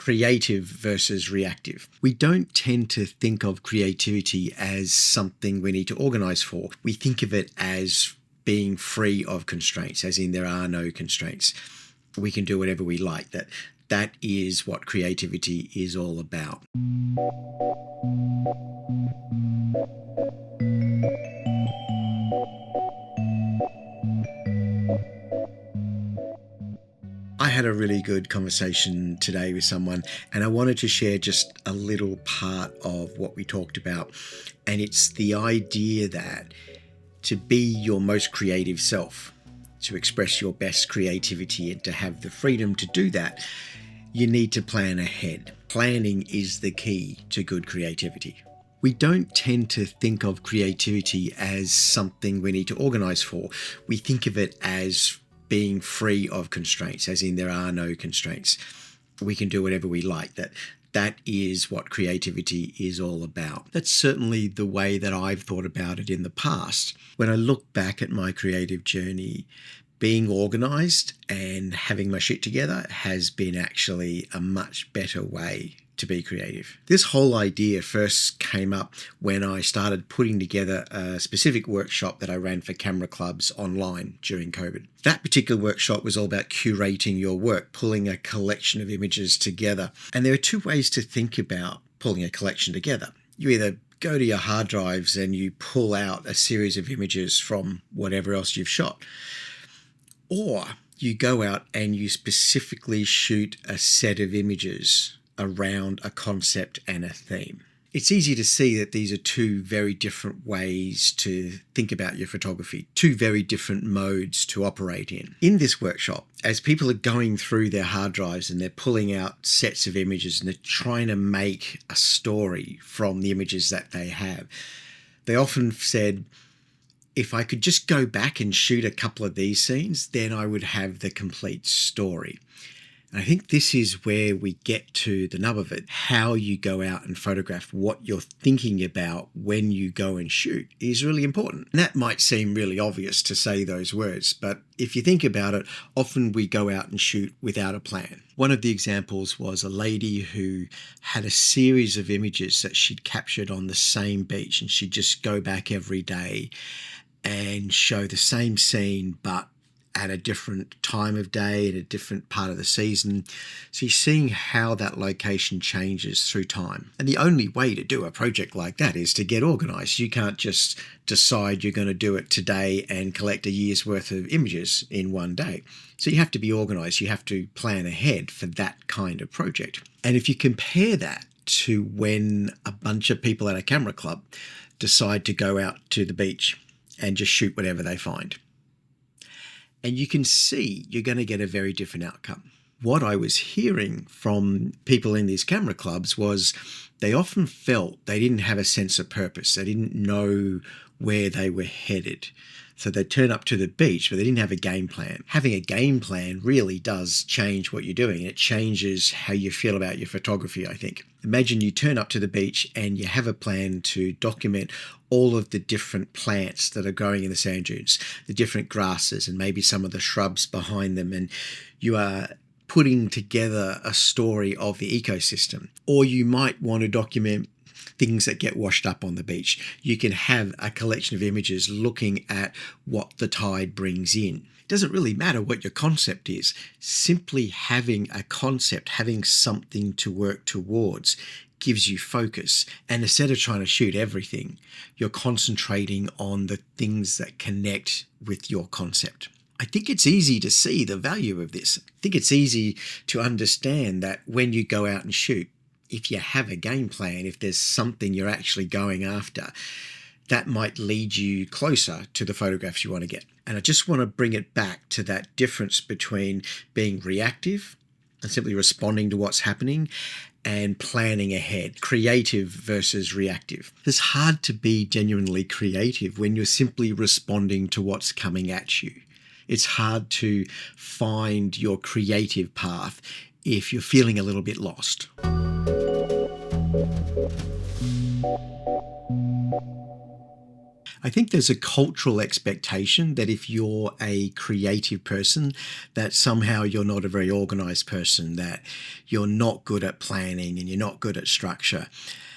Creative versus reactive. We don't tend to think of creativity as something we need to organise for. We think of it as being free of constraints, as in there are no constraints. We can do whatever we like. That is what creativity is all about. I had a really good conversation today with someone, and I wanted to share just a little part of what we talked about. And it's the idea that to be your most creative self, to express your best creativity and to have the freedom to do that, you need to plan ahead. Planning is the key to good creativity. We don't tend to think of creativity as something we need to organise for. We think of it as being free of constraints, as in there are no constraints. We can do whatever we like. That is what creativity is all about. That's certainly the way that I've thought about it in the past. When I look back at my creative journey, being organised and having my shit together has been actually a much better way to be creative. This whole idea first came up when I started putting together a specific workshop that I ran for camera clubs online during COVID. That particular workshop was all about curating your work, pulling a collection of images together. And there are two ways to think about pulling a collection together. You either go to your hard drives and you pull out a series of images from whatever else you've shot, or you go out and you specifically shoot a set of images around a concept and a theme. It's easy to see that these are two very different ways to think about your photography, two very different modes to operate in. In this workshop, as people are going through their hard drives and they're pulling out sets of images and they're trying to make a story from the images that they have, they often said, if I could just go back and shoot a couple of these scenes, then I would have the complete story. And I think this is where we get to the nub of it. How you go out and photograph, what you're thinking about when you go and shoot is really important. And that might seem really obvious to say those words, but if you think about it, often we go out and shoot without a plan. One of the examples was a lady who had a series of images that she'd captured on the same beach, and she'd just go back every day and show the same scene, but at a different time of day, at a different part of the season. So you're seeing how that location changes through time. And the only way to do a project like that is to get organised. You can't just decide you're going to do it today and collect a year's worth of images in one day. So you have to be organised. You have to plan ahead for that kind of project. And if you compare that to when a bunch of people at a camera club decide to go out to the beach and just shoot whatever they find, and you can see you're going to get a very different outcome. What I was hearing from people in these camera clubs was they often felt they didn't have a sense of purpose. They didn't know where they were headed. So they'd turn up to the beach, but they didn't have a game plan. Having a game plan really does change what you're doing. It changes how you feel about your photography, I think. Imagine you turn up to the beach and you have a plan to document all of the different plants that are growing in the sand dunes, the different grasses and maybe some of the shrubs behind them. And you are putting together a story of the ecosystem. Or you might want to document things that get washed up on the beach. You can have a collection of images looking at what the tide brings in. It doesn't really matter what your concept is. Simply having a concept, having something to work towards gives you focus. And instead of trying to shoot everything, you're concentrating on the things that connect with your concept. I think it's easy to see the value of this. I think it's easy to understand that when you go out and shoot, if you have a game plan, if there's something you're actually going after, that might lead you closer to the photographs you want to get. And I just want to bring it back to that difference between being reactive and simply responding to what's happening and planning ahead, creative versus reactive. It's hard to be genuinely creative when you're simply responding to what's coming at you. It's hard to find your creative path if you're feeling a little bit lost. I think there's a cultural expectation that if you're a creative person, that somehow you're not a very organized person, that you're not good at planning and you're not good at structure.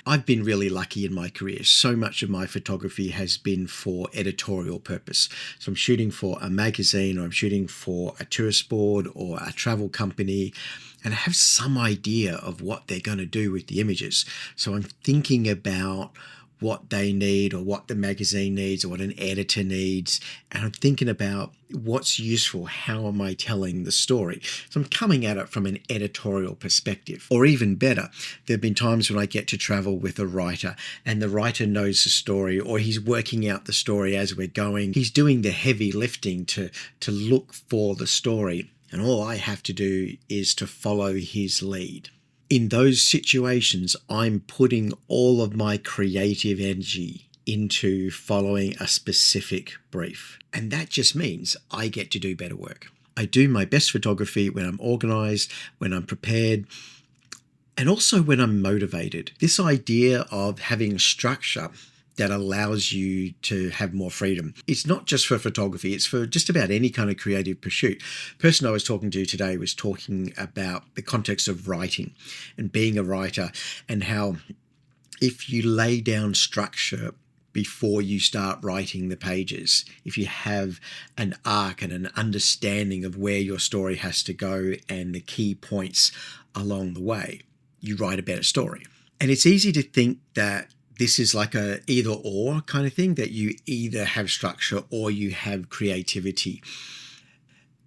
I've been really lucky in my career. So much of my photography has been for editorial purpose. So I'm shooting for a magazine, or I'm shooting for a tourist board or a travel company, and I have some idea of what they're going to do with the images. So I'm thinking about what they need, or what the magazine needs, or what an editor needs. And I'm thinking about what's useful. How am I telling the story? So I'm coming at it from an editorial perspective. Or even better, there have been times when I get to travel with a writer, and the writer knows the story, or he's working out the story as we're going. He's doing the heavy lifting to look for the story. And all I have to do is to follow his lead. In those situations, I'm putting all of my creative energy into following a specific brief. And that just means I get to do better work. I do my best photography when I'm organized, when I'm prepared, and also when I'm motivated. This idea of having structure that allows you to have more freedom. It's not just for photography, it's for just about any kind of creative pursuit. The person I was talking to today was talking about the context of writing and being a writer, and how if you lay down structure before you start writing the pages, if you have an arc and an understanding of where your story has to go and the key points along the way, you write a better story. And it's easy to think that this is like a either or kind of thing, that you either have structure or you have creativity.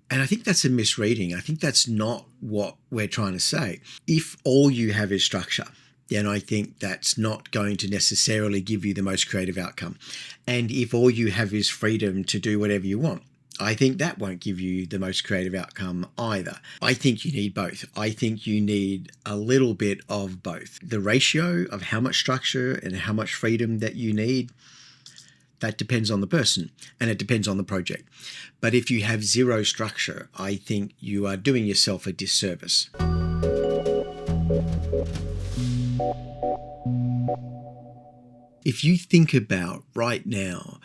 And I think that's a misreading. I think that's not what we're trying to say. If all you have is structure, then I think that's not going to necessarily give you the most creative outcome. And if all you have is freedom to do whatever you want, I think that won't give you the most creative outcome either. I think you need both. I think you need a little bit of both. The ratio of how much structure and how much freedom that you need, that depends on the person and it depends on the project. But if you have zero structure, I think you are doing yourself a disservice. If you think about right now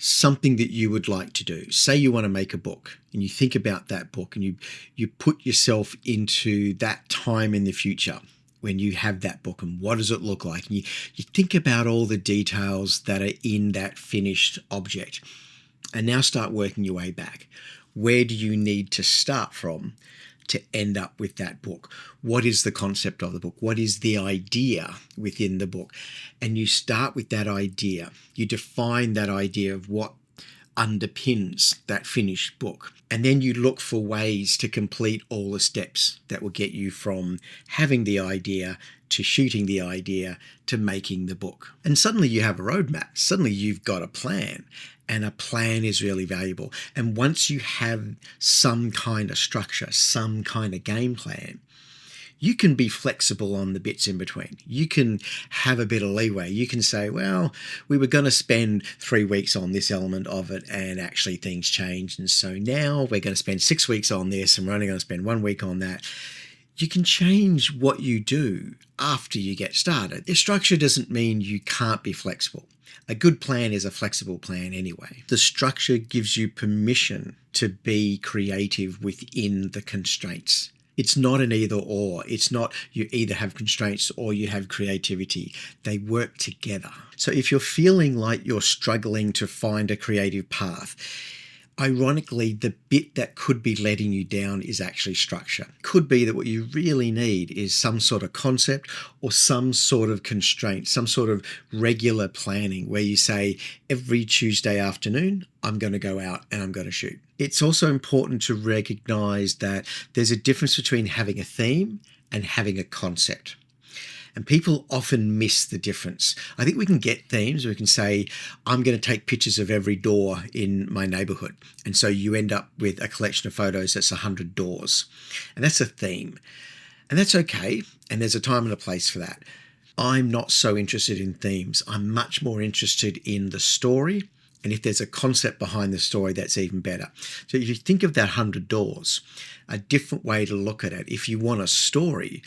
something that you would like to do, say you want to make a book, and you think about that book and you put yourself into that time in the future when you have that book, and what does it look like? And you think about all the details that are in that finished object, and now start working your way back. Where do you need to start from to end up with that book? What is the concept of the book? What is the idea within the book? And you start with that idea. You define that idea of what underpins that finished book. And then you look for ways to complete all the steps that will get you from having the idea to shooting the idea to making the book. And suddenly you have a roadmap. Suddenly you've got a plan. And a plan is really valuable. And once you have some kind of structure, some kind of game plan, you can be flexible on the bits in between. You can have a bit of leeway. You can say, well, we were going to spend 3 weeks on this element of it, and actually things changed. And so now we're going to spend 6 weeks on this, and we're only going to spend 1 week on that. You can change what you do after you get started. The structure doesn't mean you can't be flexible. A good plan is a flexible plan anyway. The structure gives you permission to be creative within the constraints. It's not an either or. It's not you either have constraints or you have creativity. They work together. So if you're feeling like you're struggling to find a creative path, ironically, the bit that could be letting you down is actually structure. Could be that what you really need is some sort of concept or some sort of constraint, some sort of regular planning where you say, every Tuesday afternoon, I'm going to go out and I'm going to shoot. It's also important to recognize that there's a difference between having a theme and having a concept. And people often miss the difference. I think we can get themes. We can say, I'm going to take pictures of every door in my neighborhood. And so you end up with a collection of photos that's 100 doors. And that's a theme. And that's okay. And there's a time and a place for that. I'm not so interested in themes. I'm much more interested in the story. And if there's a concept behind the story, that's even better. So if you think of that 100 doors, a different way to look at it, if you want a story,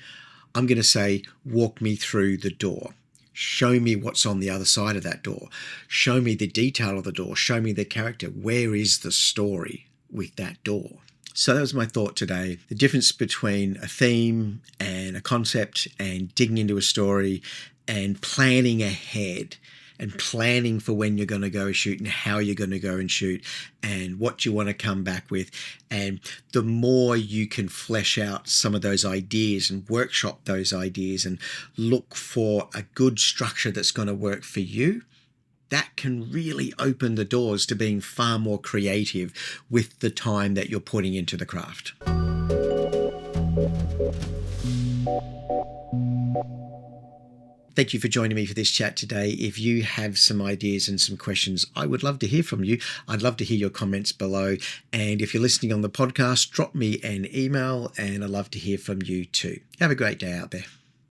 I'm going to say, walk me through the door. Show me what's on the other side of that door. Show me the detail of the door. Show me the character. Where is the story with that door? So that was my thought today. The difference between a theme and a concept and digging into a story and planning ahead and planning for when you're going to go shoot and how you're going to go and shoot and what you want to come back with. And the more you can flesh out some of those ideas and workshop those ideas and look for a good structure that's going to work for you, that can really open the doors to being far more creative with the time that you're putting into the craft. Thank you for joining me for this chat today. If you have some ideas and some questions, I would love to hear from you. I'd love to hear your comments below. And if you're listening on the podcast, drop me an email and I'd love to hear from you too. Have a great day out there.